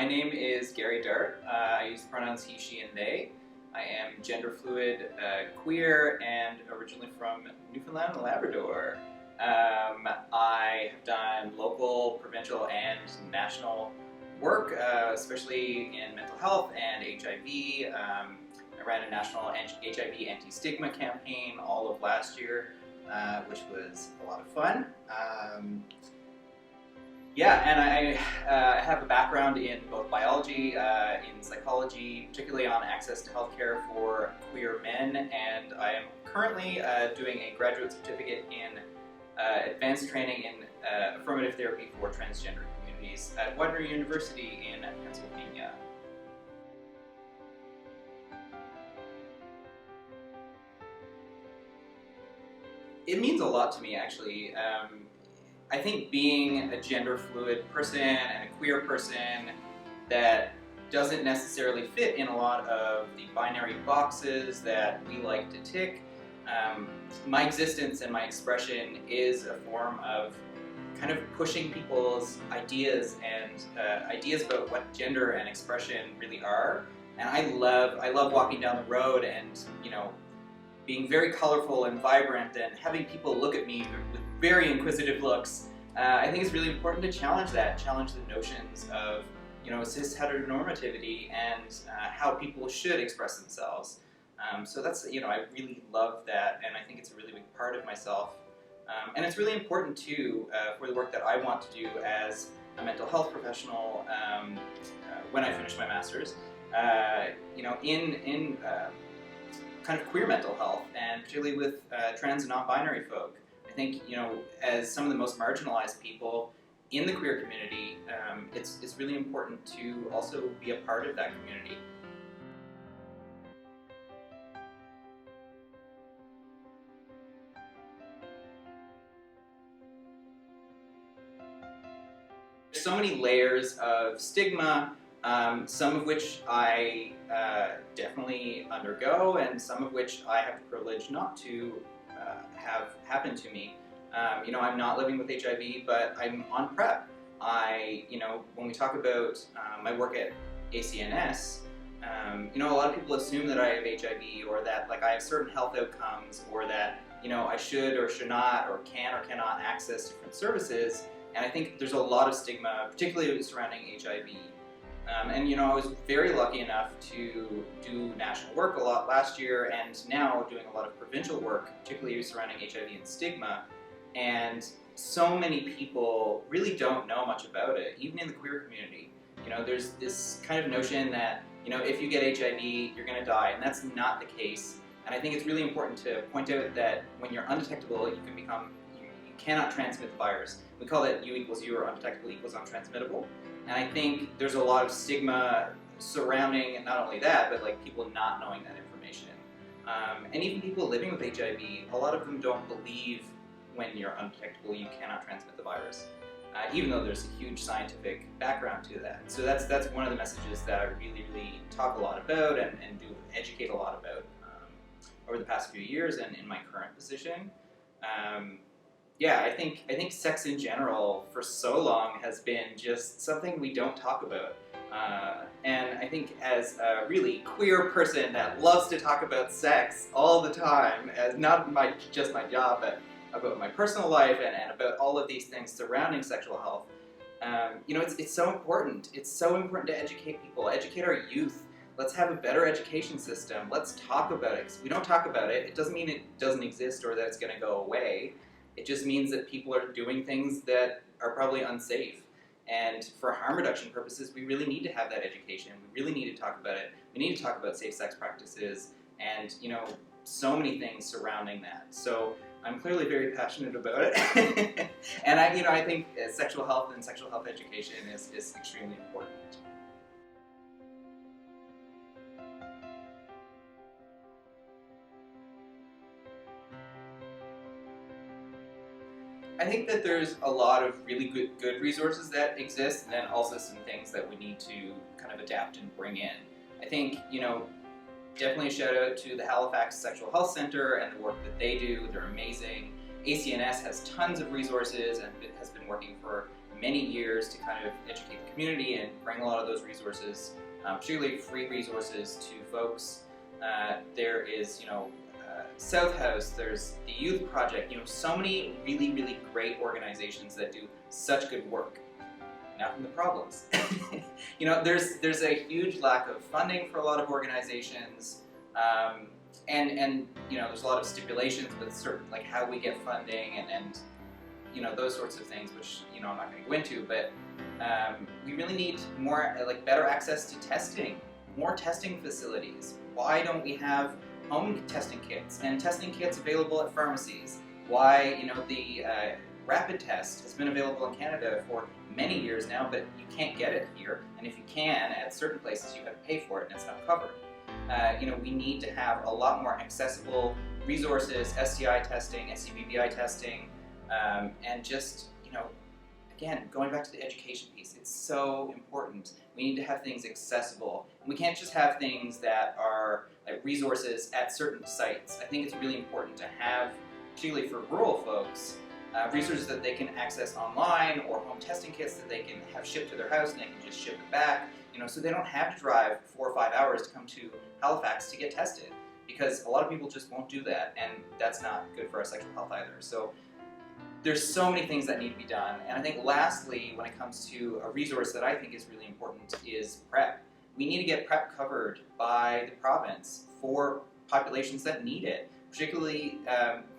My name is Garry Dart. I use the pronouns he, she, and they. I am gender fluid, queer, and originally from Newfoundland and Labrador. I have done local, provincial, and national work, especially in mental health and HIV. I ran a national HIV anti-stigma campaign all of last year, which was a lot of fun. And I have a background in both biology, in psychology, particularly on access to healthcare for queer men, and I am currently doing a graduate certificate in advanced training in affirmative therapy for transgender communities at Widener University in Pennsylvania. It means a lot to me, actually. I think being a gender fluid person and a queer person that doesn't necessarily fit in a lot of the binary boxes that we like to tick, my existence and my expression is a form of kind of pushing people's ideas and ideas about what gender and expression really are. And I love walking down the road and, being very colorful and vibrant and having people look at me with very inquisitive looks. I think it's really important to challenge the notions of, cis heteronormativity and how people should express themselves. So that's, I really love that, and I think it's a really big part of myself. And it's really important too for the work that I want to do as a mental health professional when I finish my master's, in kind of queer mental health, and particularly with trans and non-binary folk. I think, as some of the most marginalized people in the queer community, it's really important to also be a part of that community. There's so many layers of stigma, some of which I definitely undergo, and some of which I have the privilege not to have happen to me. I'm not living with HIV, but I'm on PrEP. When we talk about my work at ACNS, a lot of people assume that I have HIV, or that I have certain health outcomes, or that I should or should not, or can or cannot access different services. And I think there's a lot of stigma, particularly surrounding HIV. I was very lucky enough to do national work a lot last year, and now doing a lot of provincial work, particularly surrounding HIV and stigma. And so many people really don't know much about it, even in the queer community. There's this kind of notion that, if you get HIV, you're going to die, and that's not the case. And I think it's really important to point out that when you're undetectable, you cannot transmit the virus. We call it U equals U, or undetectable equals untransmittable. And I think there's a lot of stigma surrounding not only that, but people not knowing that information. And even people living with HIV, a lot of them don't believe when you're undetectable you cannot transmit the virus, even though there's a huge scientific background to that. So that's one of the messages that I really, really talk a lot about and do educate a lot about over the past few years and in my current position. I think sex in general for so long has been just something we don't talk about. And I think as a really queer person that loves to talk about sex all the time, as not just my job, but about my personal life and about all of these things surrounding sexual health, it's so important. It's so important to educate people, educate our youth. Let's have a better education system. Let's talk about it. 'Cause we don't talk about it, it doesn't mean it doesn't exist or that it's going to go away. It just means that people are doing things that are probably unsafe. And for harm reduction purposes, we really need to have that education. We really need to talk about it. We need to talk about safe sex practices and, so many things surrounding that. So I'm clearly very passionate about it. And I think sexual health and sexual health education is extremely important. I think that there's a lot of really good resources that exist, and then also some things that we need to kind of adapt and bring in. I think, definitely a shout out to the Halifax Sexual Health Center and the work that they do. They're amazing. ACNS has tons of resources and has been working for many years to kind of educate the community and bring a lot of those resources, particularly free resources, to folks. There is, South House, there's the Youth Project, so many really, really great organizations that do such good work. Now from the problems. There's a huge lack of funding for a lot of organizations, and there's a lot of stipulations with certain, like how we get funding and those sorts of things, which I'm not going to go into, but we really need more, better access to testing, more testing facilities. Why don't we have home testing kits and testing kits available at pharmacies? Why, the rapid test has been available in Canada for many years now, but you can't get it here, and if you can, at certain places you have to pay for it and it's not covered. We need to have a lot more accessible resources, STI testing, SCBBI testing, and just, again, going back to the education piece, it's so important. We need to have things accessible. And we can't just have things that are resources at certain sites. I think it's really important to have, particularly for rural folks, resources that they can access online, or home testing kits that they can have shipped to their house and they can just ship it back, so they don't have to drive 4 or 5 hours to come to Halifax to get tested, because a lot of people just won't do that, and that's not good for our sexual health either. So there's so many things that need to be done. And I think lastly, when it comes to a resource that I think is really important, is PrEP. We need to get PrEP covered by the province for populations that need it, particularly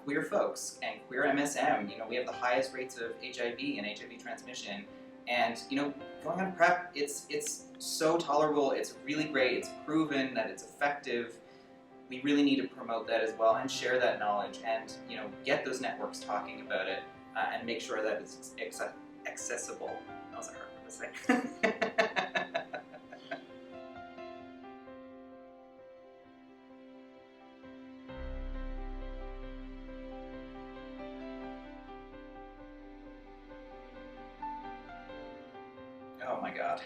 queer folks and queer MSM. We have the highest rates of HIV and HIV transmission. And going on PrEP, it's so tolerable, it's really great, it's proven that it's effective. We really need to promote that as well and share that knowledge and get those networks talking about it, and make sure that it's accessible. That was a hard one to say. Oh my God,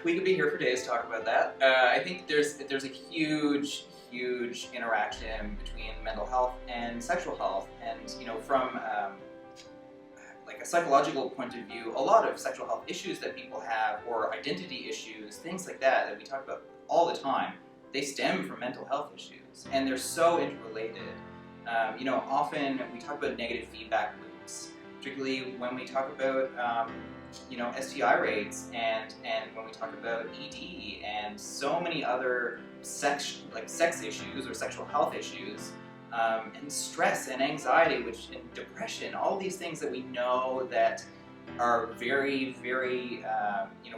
we could be here for days to talk about that. I think there's a huge interaction between mental health and sexual health, and from a psychological point of view, a lot of sexual health issues that people have, or identity issues, things like that we talk about all the time, they stem from mental health issues, and they're so interrelated. Often we talk about negative feedback loops, particularly when we talk about STI rates, and when we talk about ED and so many other sex issues or sexual health issues, and stress and anxiety, and depression, all these things that we know that are very, very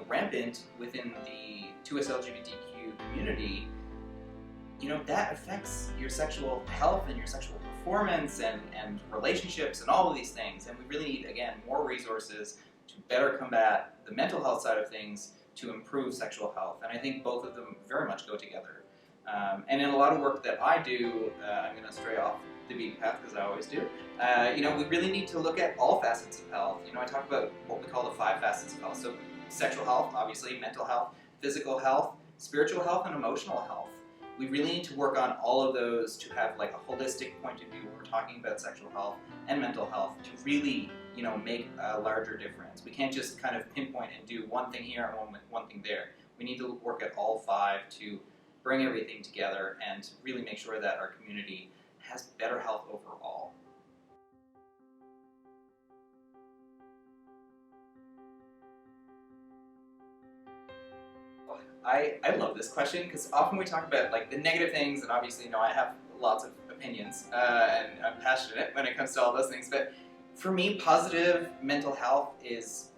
rampant within the 2S LGBTQ community. That affects your sexual health and your sexual performance and relationships and all of these things. And we really need, again, more resources to better combat the mental health side of things to improve sexual health. And I think both of them very much go together. And in a lot of work that I do, I'm going to stray off the beaten path because I always do. We really need to look at all facets of health. I talk about what we call the 5 facets of health. So sexual health, obviously, mental health, physical health, spiritual health, and emotional health. We really need to work on all of those to have a holistic point of view when we're talking about sexual health and mental health to really, make a larger difference. We can't just kind of pinpoint and do one thing here and one thing there. We need to work at all 5 to bring everything together and really make sure that our community has better health overall. I love this question because often we talk about the negative things, and obviously I have lots of opinions and I'm passionate when it comes to all those things, but for me, positive mental health is,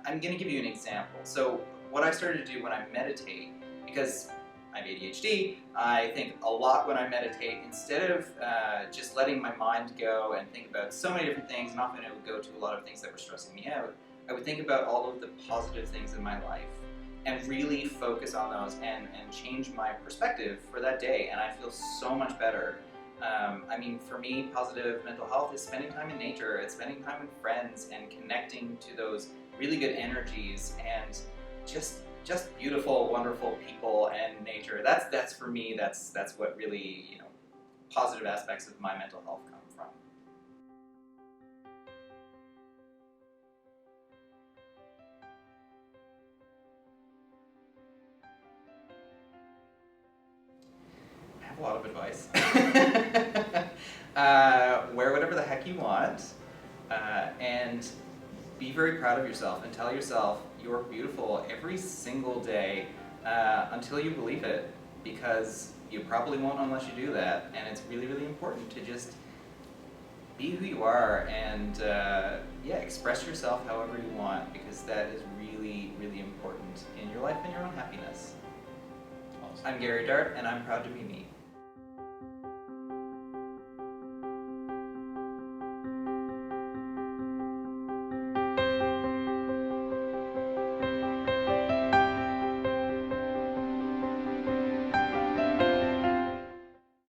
I'm going to give you an example. So what I started to do when I meditate, because I have ADHD, I think a lot when I meditate. Instead of just letting my mind go and think about so many different things, and often it would go to a lot of things that were stressing me out, I would think about all of the positive things in my life and really focus on those and change my perspective for that day, and I feel so much better. For me, positive mental health is spending time in nature, it's spending time with friends and connecting to those really good energies and just beautiful, wonderful people and nature. That's for me, that's what really, positive aspects of my mental health come from. have a lot of advice. Wear whatever the heck you want, and be very proud of yourself and tell yourself you're beautiful every single day until you believe it, because you probably won't unless you do that, and it's really, really important to just be who you are and yeah, express yourself however you want, because that is really, really important in your life and your own happiness. Awesome. I'm Garry Dart, and I'm proud to be me.